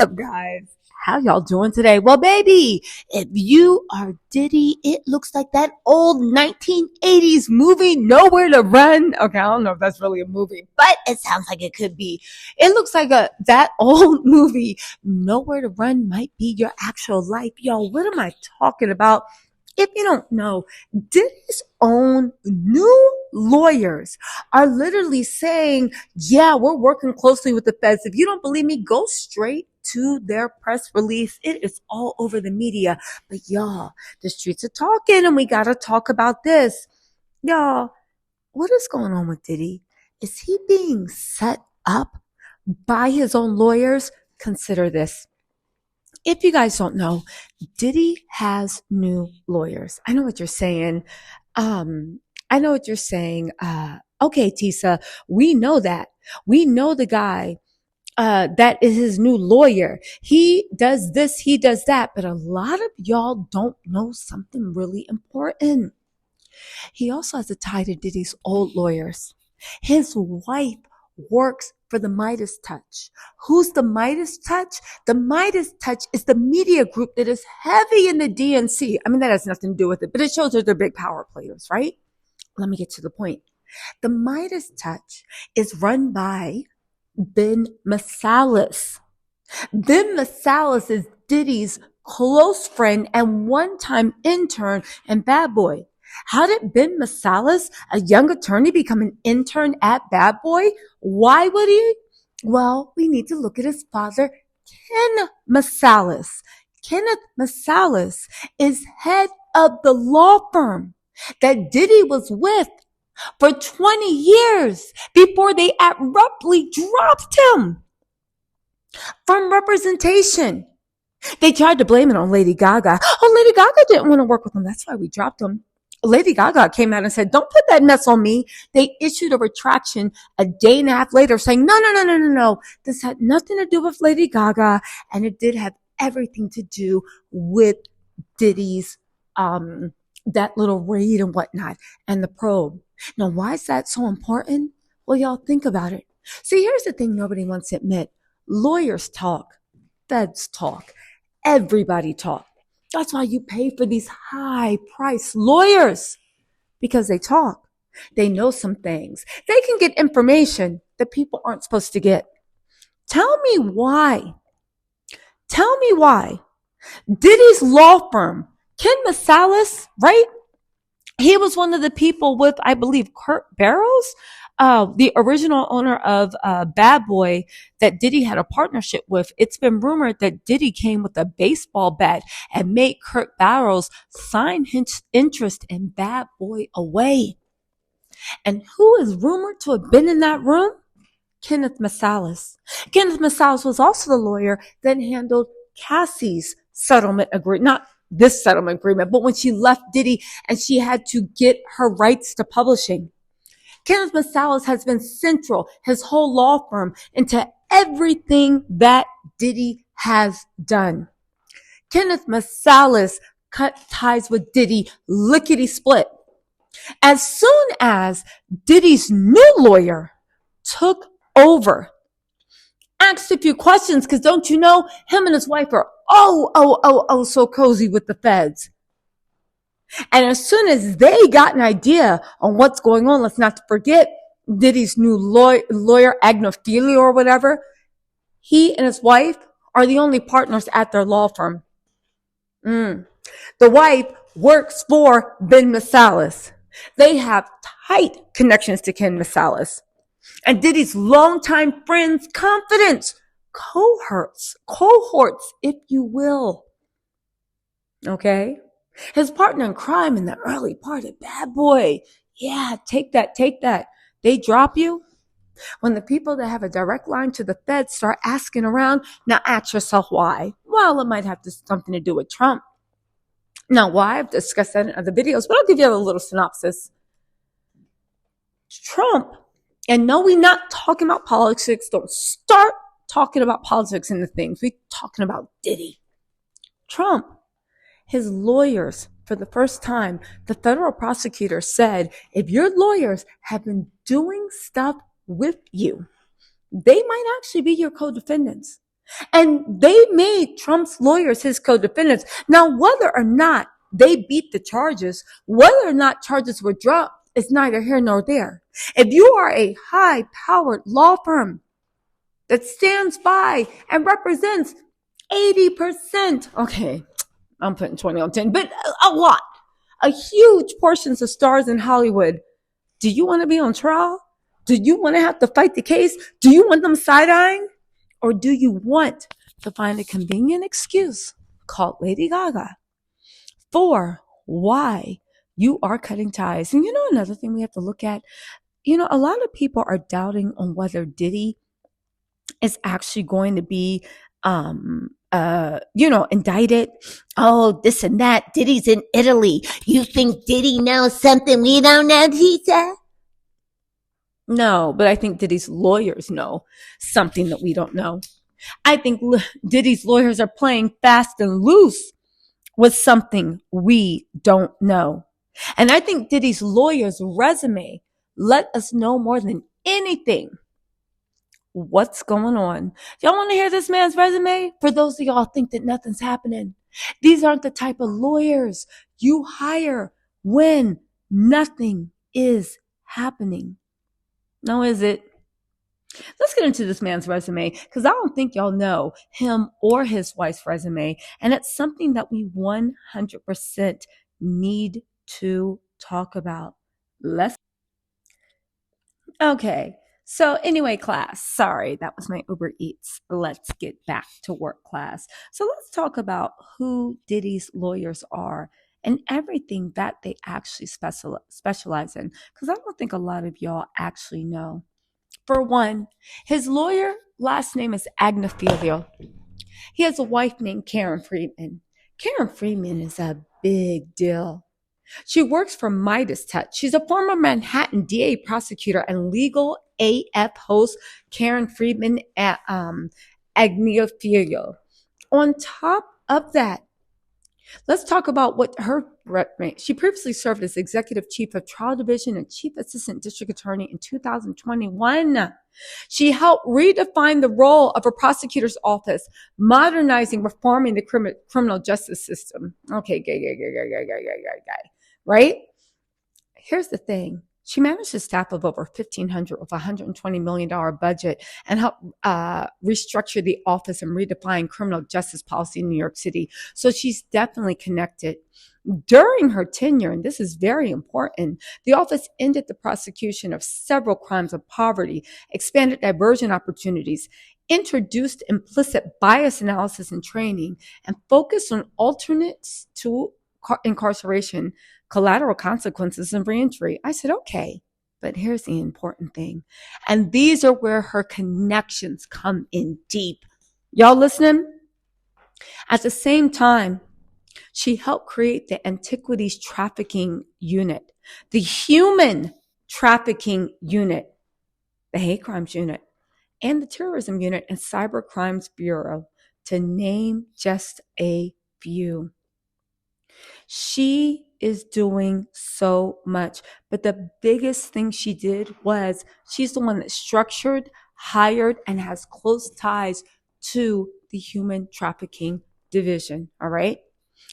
up, guys? How y'all doing today? Well, baby, if you are Diddy, it looks like that old 1980s movie, Nowhere to Run. Okay, I don't know if that's really a movie, but it sounds like it could be. It looks like that old movie, Nowhere to Run, might be your actual life. Y'all, what am I talking about? If you don't know, Diddy's own new lawyers are literally saying, yeah, we're working closely with the feds. If you don't believe me, go straight to their press release. It is all over the media. But y'all, the streets are talking and we got to talk about this. Y'all, what is going on with Diddy? Is he being set up by his own lawyers? Consider this. If you guys don't know, Diddy has new lawyers. I know what you're saying. I know what you're saying. Okay, Tisa, we know that. We know the guy that is his new lawyer. He does this, he does that. But a lot of y'all don't know something really important. He also has a tie to Diddy's old lawyers. His wife works for the Midas Touch. Who's the Midas Touch? The Midas Touch is the media group that is heavy in the DNC. I mean, that has nothing to do with it, but it shows that they're big power players, right? Let me get to the point. The Midas Touch is run by Ben Masalis. Ben Masalis is Diddy's close friend and one-time intern and bad boy. How did Ben Masalis, a young attorney, become an intern at Bad Boy? Why would he? Well, we need to look at his father, Ken Masalis. Kenneth Masalis is head of the law firm that Diddy was with for 20 years before they abruptly dropped him from representation. They tried to blame it on Lady Gaga. Oh, Lady Gaga didn't want to work with him. That's why we dropped him. Lady Gaga came out and said, don't put that mess on me. They issued a retraction a day and a half later saying, no. This had nothing to do with Lady Gaga. And it did have everything to do with Diddy's, that little raid and whatnot and the probe. Now, why is that so important? Well, y'all think about it. See, here's the thing nobody wants to admit. Lawyers talk. Feds talk. Everybody talk. That's why you pay for these high-priced lawyers, because they talk. They know some things. They can get information that people aren't supposed to get. Tell me why. Diddy's law firm, Ken Masalis, right? He was one of the people with, I believe, Kurt Barrows, the original owner of Bad Boy that Diddy had a partnership with. It's been rumored that Diddy came with a baseball bat and made Kurt Barrows sign his interest in Bad Boy away. And who is rumored to have been in that room? Kenneth Masalis. Kenneth Masalis was also the lawyer that handled Cassie's settlement agreement, not this settlement agreement, but when she left Diddy and she had to get her rights to publishing. Kenneth Masalis has been central, his whole law firm, into everything that Diddy has done. Kenneth Masalis cut ties with Diddy lickety-split. As soon as Diddy's new lawyer took over, asked a few questions, because don't you know, him and his wife are so cozy with the feds. And as soon as they got an idea on what's going on, let's not forget Diddy's new lawyer, Agnophilia or whatever, he and his wife are the only partners at their law firm. The wife works for Ben Masalis. They have tight connections to Ken Masalis. And Diddy's longtime friends, confidants, cohorts, if you will. Okay? His partner in crime in the early part of Bad Boy. Yeah, take that. They drop you. When the people that have a direct line to the feds start asking around, now ask yourself why. Well, it might have something to do with Trump. Now, why? I've discussed that in other videos, but I'll give you a little synopsis. Trump, and no, we're not talking about politics. Don't start talking about politics in the things. We're talking about Diddy. Trump. His lawyers, for the first time, the federal prosecutor said, if your lawyers have been doing stuff with you, they might actually be your co-defendants. And they made Trump's lawyers his co-defendants. Now, whether or not they beat the charges, whether or not charges were dropped, is neither here nor there. If you are a high-powered law firm that stands by and represents 80%, okay, I'm putting 20 on 10, but a lot, a huge portions of stars in Hollywood, do you want to be on trial? Do you want to have to fight the case? Do you want them side-eyeing? Or do you want to find a convenient excuse called Lady Gaga for why you are cutting ties? And another thing we have to look at, a lot of people are doubting on whether Diddy is actually going to be, indicted. Oh, this and that. Diddy's in Italy. You think Diddy knows something we don't know, Tita? No, but I think Diddy's lawyers know something that we don't know. I think Diddy's lawyers are playing fast and loose with something we don't know. And I think Diddy's lawyer's resume let us know more than anything what's going on. Y'all want to hear this man's resume? For those of y'all think that nothing's happening, these aren't the type of lawyers you hire when nothing is happening. No, is it? Let's get into this man's resume because I don't think y'all know him or his wife's resume. And it's something that we 100% need to talk about. Okay. So anyway, class, sorry, that was my Uber Eats. Let's get back to work, class. So let's talk about who Diddy's lawyers are and everything that they actually specialize in, because I don't think a lot of y'all actually know. For one, his lawyer last name is Agnifilio. He has a wife named Karen Friedman. Karen Friedman is a big deal. She works for Midas Touch. She's a former Manhattan DA prosecutor and legal AF host, Karen Friedman at Agnifilio. On top of that, let's talk about what her resume. She previously served as executive chief of trial division and chief assistant district attorney in 2021. She helped redefine the role of a prosecutor's office, modernizing, reforming the criminal justice system. Okay, right? Here's the thing. She managed a staff of over 1,500 with a $120 million budget and helped restructure the office and redefine criminal justice policy in New York City. So she's definitely connected. During her tenure, and this is very important, the office ended the prosecution of several crimes of poverty, expanded diversion opportunities, introduced implicit bias analysis and training, and focused on alternates to incarceration, collateral consequences, and reentry. I said, okay, but here's the important thing. And these are where her connections come in deep. Y'all listening? At the same time, she helped create the Antiquities Trafficking Unit, the Human Trafficking Unit, the Hate Crimes Unit, and the Terrorism Unit and Cyber Crimes Bureau, to name just a few. She is doing so much, but the biggest thing she did was she's the one that structured, hired, and has close ties to the Human Trafficking Division, all right?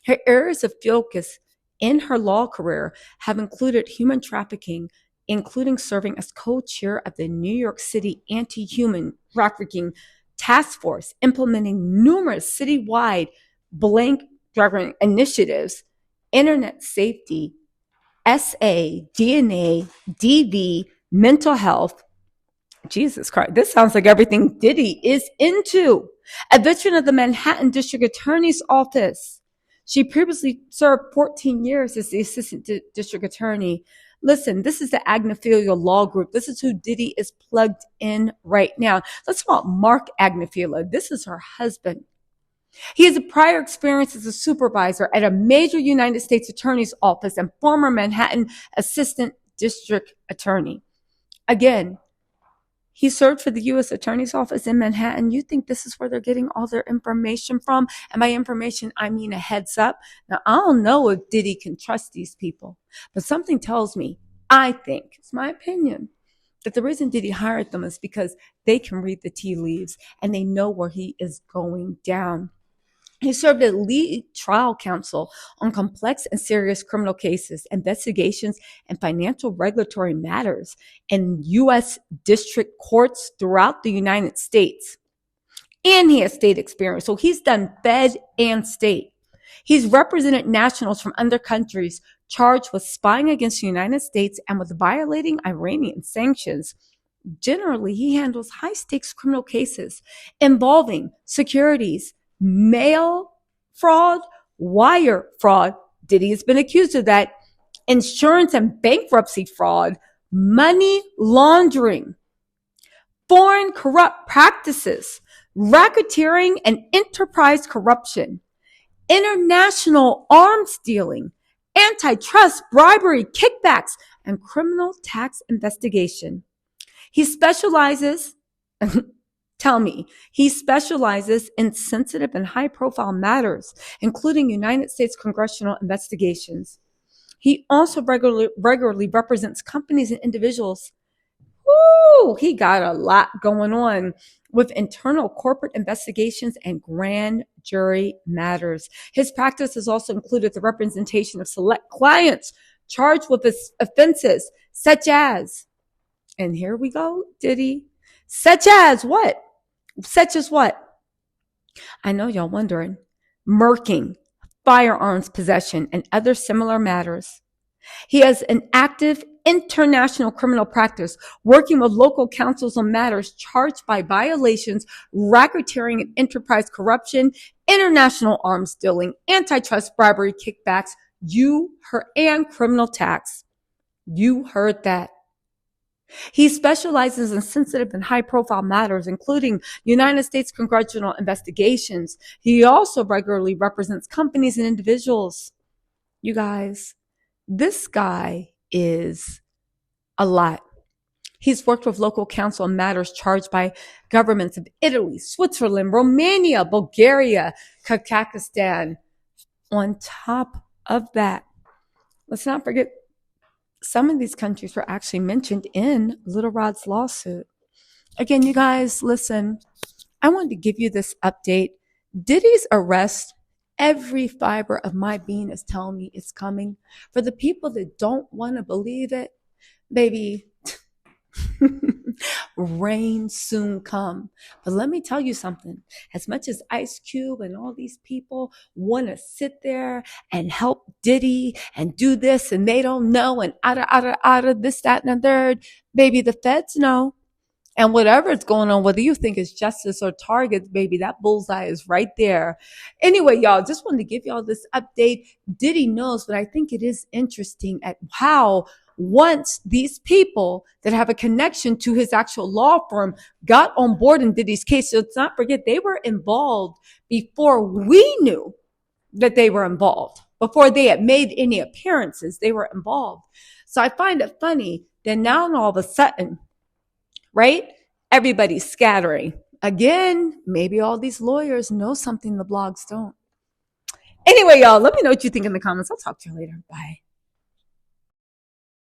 Her areas of focus in her law career have included human trafficking, including serving as co-chair of the New York City Anti-Human Trafficking Task Force, implementing numerous citywide blank driving initiatives, internet safety, SA, DNA, DV, mental health. Jesus Christ, this sounds like everything Diddy is into. A veteran of the Manhattan District Attorney's Office. She previously served 14 years as the assistant district attorney. Listen, this is the Agnifilio Law Group. This is who Diddy is plugged in right now. Let's talk about Mark Agnifilio. This is her husband. He has a prior experience as a supervisor at a major United States Attorney's Office and former Manhattan Assistant District Attorney. Again, he served for the U.S. Attorney's Office in Manhattan. You think this is where they're getting all their information from? And by information, I mean a heads up. Now, I don't know if Diddy can trust these people, but something tells me, I think, it's my opinion, that the reason Diddy hired them is because they can read the tea leaves and they know where he is going down. He served as lead trial counsel on complex and serious criminal cases, investigations, and financial regulatory matters in U.S. district courts throughout the United States. And he has state experience. So he's done fed and state. He's represented nationals from other countries charged with spying against the United States and with violating Iranian sanctions. Generally, he handles high stakes criminal cases involving securities, mail fraud, wire fraud. Diddy has been accused of that. Insurance and bankruptcy fraud, money laundering, foreign corrupt practices, racketeering and enterprise corruption, international arms dealing, antitrust, bribery, kickbacks, and criminal tax investigation. He specializes, he specializes in sensitive and high profile matters, including United States congressional investigations. He also regularly represents companies and individuals. Woo, he got a lot going on with internal corporate investigations and grand jury matters. His practice has also included the representation of select clients charged with offenses such as, and here we go, Diddy, such as what? Such as what? I know y'all wondering. Murking, firearms possession, and other similar matters. He has an active international criminal practice, working with local councils on matters charged by violations, racketeering and enterprise corruption, international arms dealing, antitrust, bribery, kickbacks, and criminal tax. You heard that. He specializes in sensitive and high-profile matters, including United States congressional investigations. He also regularly represents companies and individuals. You guys, this guy is a lot. He's worked with local counsel on matters charged by governments of Italy, Switzerland, Romania, Bulgaria, Kazakhstan. On top of that, let's not forget, some of these countries were actually mentioned in Little Rod's lawsuit. Again, you guys, listen, I wanted to give you this update. Diddy's arrest, every fiber of my being is telling me it's coming. For the people that don't want to believe it, baby, rain soon come. But let me tell you something. As much as Ice Cube and all these people want to sit there and help Diddy and do this and they don't know and this, that, and the third, baby, the feds know. And whatever is going on, whether you think it's justice or targets, baby, that bullseye is right there. Anyway, y'all, just wanted to give y'all this update. Diddy knows, but I think it is interesting at how once these people that have a connection to his actual law firm got on board in Diddy's case. So let's not forget, they were involved before we knew that they were involved. Before they had made any appearances, they were involved. So I find it funny that now all of a sudden, right, everybody's scattering. Again, maybe all these lawyers know something the blogs don't. Anyway, y'all, let me know what you think in the comments. I'll talk to you later. Bye.